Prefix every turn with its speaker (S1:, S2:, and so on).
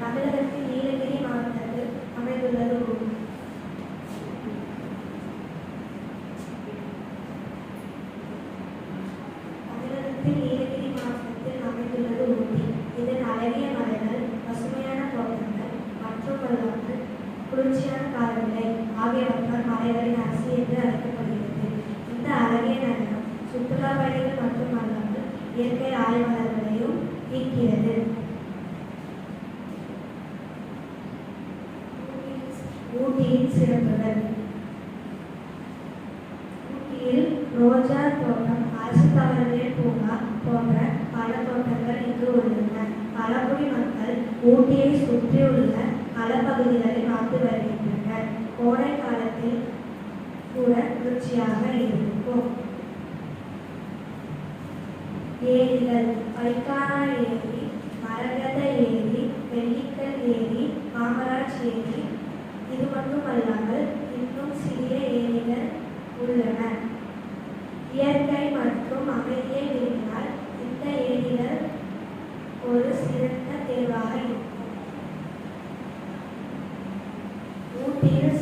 S1: தமிழகத்தின் நீலகிரி மாவட்டத்தில் அமைந்துள்ளது ஊட்டி. நீலகிரி மாவட்டத்தில் அமைந்துள்ளது ஊட்டி. இதன் அழகிய மலைகள், பசுமையான தோட்டங்கள் மட்டுமல்லாமல் குளிர்ச்சியான காலநிலை ஆகியவற்றால் மலைகளின் அரசி என்று அழைக்கப்படுகிறது. இந்த அழகிய நகரம் சுற்றுலா பயணிகள் மட்டுமல்லாமல் இயற்கை ஆய்வாளர்களையும் ஈர்க்கிறது. ஊட்டியின் சிறப்புகள்: ஊட்டியில் ரோஜா தோட்டம், அரசு தாவரவியல் பூங்கா போன்ற பல தோட்டங்கள் இங்கு உள்ளன. பழங்குடி மக்கள் ஊட்டியை சுற்றியுள்ள பல பகுதிகளில் வாழ்ந்து வருகின்றனர். கோடை காலத்தில் கூட குளிர்ச்சியாக இருக்கும். ஏரிகள்: பைக்காரா ஏரி, மரகத ஏரி, வெள்ளிக்கல் ஏரி, காமராஜ் ஏரி. இது மட்டுமல்லாமல் இன்னும் சிறிய ஏரிகள் உள்ளன. இயற்கை மற்றும் அமைதியை விரும்பினால் இந்த ஏரிகள் ஒரு சிறந்த தேர்வாக இருக்கும். ஊட்டியில்